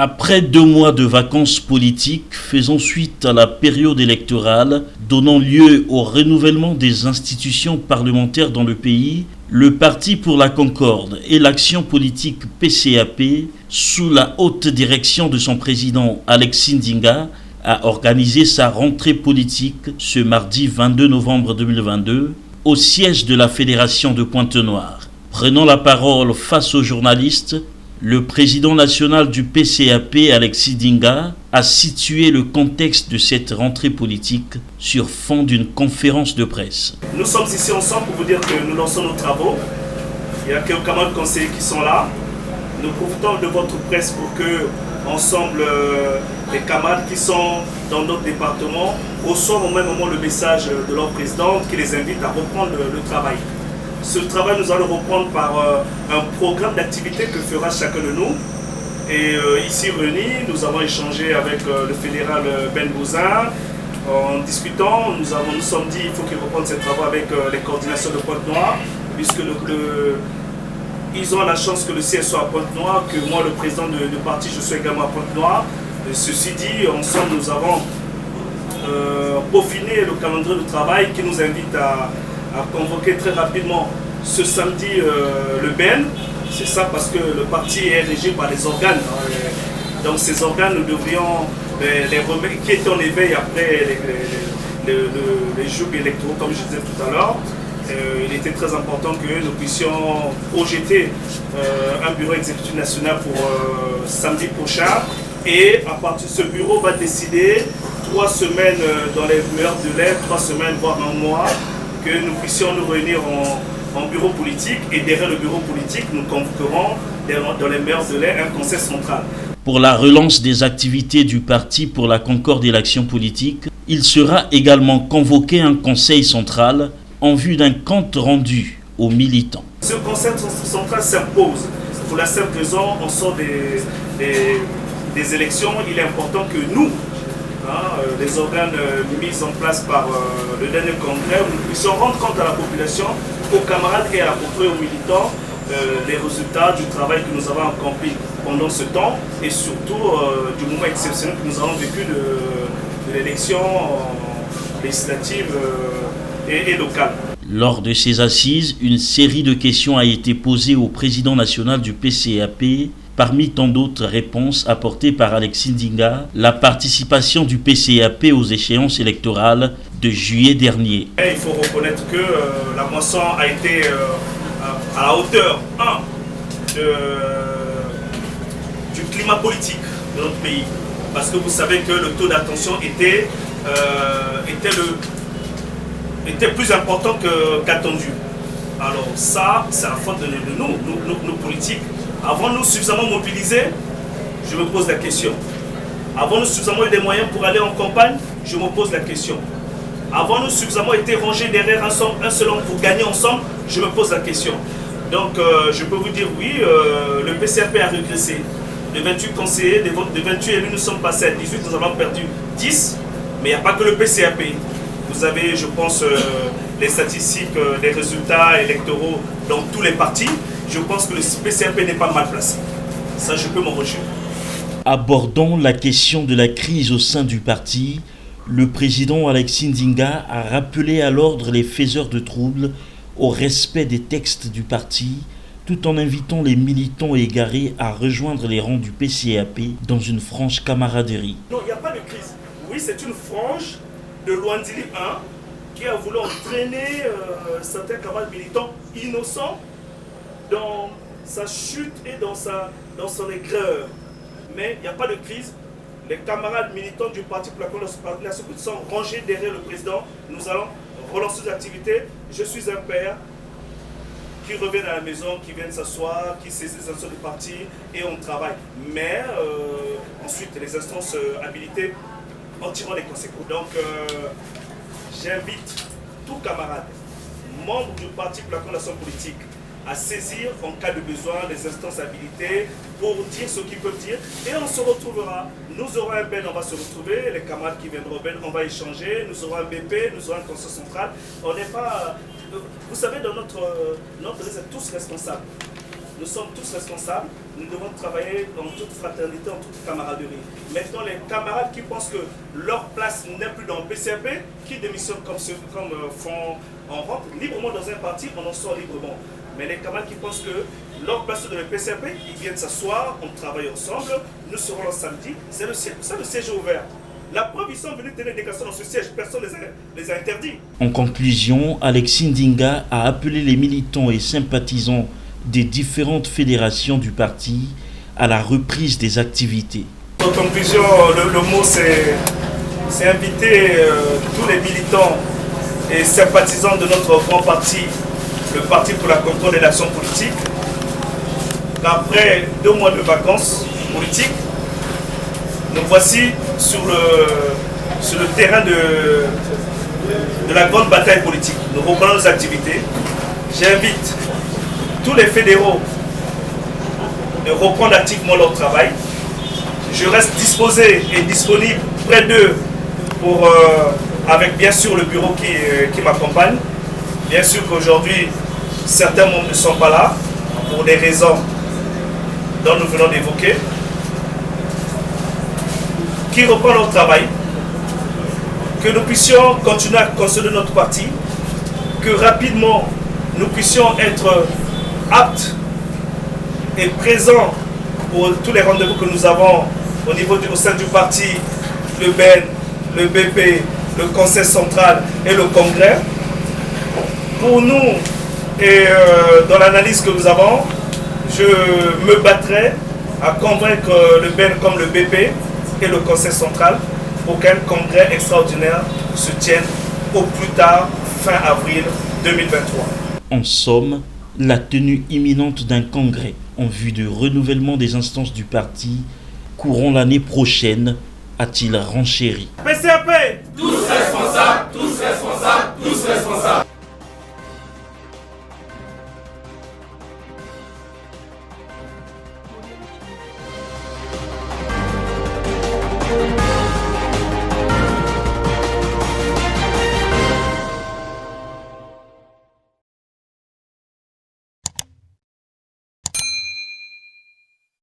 Après 2 mois de vacances politiques faisant suite à la période électorale, donnant lieu au renouvellement des institutions parlementaires dans le pays, le Parti pour la Concorde et l'Action politique PCAP, sous la haute direction de son président Alexis Ndinga, a organisé sa rentrée politique ce mardi 22 novembre 2022 au siège de la Fédération de Pointe-Noire. Prenant la parole face aux journalistes, le président national du PCAP, Alexis Ndinga, a situé le contexte de cette rentrée politique sur fond d'une conférence de presse. Nous sommes ici ensemble pour vous dire que nous lançons nos travaux. Il y a quelques camarades conseillers qui sont là. Nous profitons de votre presse pour que, ensemble, les camarades qui sont dans notre département reçoivent au même moment le message de leur présidente qui les invite à reprendre le travail. Ce travail, nous allons reprendre par un programme d'activité que fera chacun de nous. Et ici réunis, nous avons échangé avec le fédéral Ben Bouzin. En discutant, nous sommes dit qu'il faut qu'ils reprennent ces travaux avec les coordinations de Pointe-Noire, puisque ils ont la chance que le siège soit à Pointe-Noire, que moi, le président du parti, je suis également à Pointe-Noire. Ceci dit, ensemble, nous avons peaufiné le calendrier de travail qui nous invite à convoquer très rapidement ce samedi le Ben. C'est ça parce que le parti est régi par les organes. Donc ces organes, nous devrions les remettre, qui étaient en éveil après les jours électoraux, comme je disais tout à l'heure. Il était très important que nous puissions projeter un bureau exécutif national pour samedi prochain. Et à partir de ce bureau, va décider 3 semaines dans les meilleurs délais, 3 semaines voire un mois, que nous puissions nous réunir en bureau politique. Et derrière le bureau politique, nous convoquerons dans les meilleurs délais un conseil central. Pour la relance des activités du Parti pour la Concorde et l'Action politique, il sera également convoqué un conseil central en vue d'un compte rendu aux militants. Ce conseil central s'impose. Pour la simple raison, on sort des élections. Il est important que nous, les organes mis en place par le dernier congrès, nous puissions rendre compte à la population, aux camarades et à la population, aux militants, les résultats du travail que nous avons accompli pendant ce temps et surtout du moment exceptionnel que nous avons vécu de l'élection législative et locale. Lors de ces assises, une série de questions a été posée au président national du PCAP. Parmi tant d'autres réponses apportées par Alexis Ndinga, la participation du PCAP aux échéances électorales de juillet dernier. Il faut reconnaître que la moisson a été à la hauteur du climat politique de notre pays. Parce que vous savez que le taux d'attention était plus important qu'attendu. Alors ça, c'est la faute de nous politiques. Avons-nous suffisamment mobilisé? Je me pose la question. Avons-nous suffisamment eu des moyens pour aller en campagne? Je me pose la question. Avons-nous suffisamment été rangés derrière un seul homme pour gagner ensemble? Je me pose la question. Donc je peux vous dire oui, le PCAP a régressé. De 28 conseillers, de 28 élus, nous sommes passés à 18, nous avons perdu 10. Mais il n'y a pas que le PCAP. Vous avez, je pense, les statistiques des résultats électoraux dans tous les partis. Je pense que le PCAP n'est pas mal placé. Ça, je peux m'en réjouir. Abordant la question de la crise au sein du parti, le président Alexis Ndinga a rappelé à l'ordre les faiseurs de troubles au respect des textes du parti, tout en invitant les militants égarés à rejoindre les rangs du PCAP dans une franche camaraderie. Non, il n'y a pas de crise. Oui, c'est une frange de Luandili 1 qui a voulu entraîner certains camarades militants innocents dans sa chute et dans son aigreur. Mais il n'y a pas de crise. Les camarades militants du Parti pour la Concorde sont rangés derrière le président. Nous allons relancer les activités. Je suis un père qui revient à la maison, qui vient s'asseoir, qui saisit les instances du parti et on travaille. Mais ensuite, les instances habilitées en tirant les conséquences. Donc, j'invite tout camarade, membre du Parti pour la Concorde politique, à saisir en cas de besoin les instances habilitées pour dire ce qu'ils peuvent dire. Et on se retrouvera. Nous aurons un Ben, on va se retrouver. Les camarades qui viendront au Ben, on va échanger. Nous aurons un BP, nous aurons un conseil central. On n'est pas... Vous savez, dans notre réseau, tous responsables. Nous sommes tous responsables. nous devons travailler dans toute fraternité, en toute camaraderie. Maintenant, les camarades qui pensent que leur place n'est plus dans le PCRP, qui démissionnent comme font en rentre librement dans un parti, on en sort librement. Mais les camarades qui pensent que leur place est dans le PCRP, ils viennent s'asseoir, on travaille ensemble, nous serons le samedi, c'est le siège. Ça, le siège est ouvert. La preuve, ils sont venus tenir des déclarations dans ce siège, personne ne les a interdits. En conclusion, Alexis Ndinga a appelé les militants et sympathisants des différentes fédérations du parti à la reprise des activités. En conclusion, le mot c'est inviter tous les militants et sympathisants de notre grand parti, le Parti pour la Concorde et l'Action politique, qu'après 2 mois de vacances politiques, nous voici sur le terrain de la grande bataille politique. Nous reprenons nos activités. J'invite tous les fédéraux de reprendre activement leur travail. Je reste disposé et disponible près d'eux avec bien sûr le bureau qui m'accompagne. Bien sûr qu'aujourd'hui, certains membres ne sont pas là pour des raisons dont nous venons d'évoquer. Qui reprend notre travail, que nous puissions continuer à consolider notre parti, que rapidement nous puissions être aptes et présents pour tous les rendez-vous que nous avons au sein du parti, le BEN, le BP, le Conseil central et le Congrès. Pour nous, et dans l'analyse que nous avons, je me battrai à convaincre le BEN comme le BP et le Conseil central pour qu'un congrès extraordinaire se tienne au plus tard fin avril 2023. En somme, la tenue imminente d'un congrès en vue du renouvellement des instances du parti courant l'année prochaine, a-t-il renchéri. PCRP, tous responsables.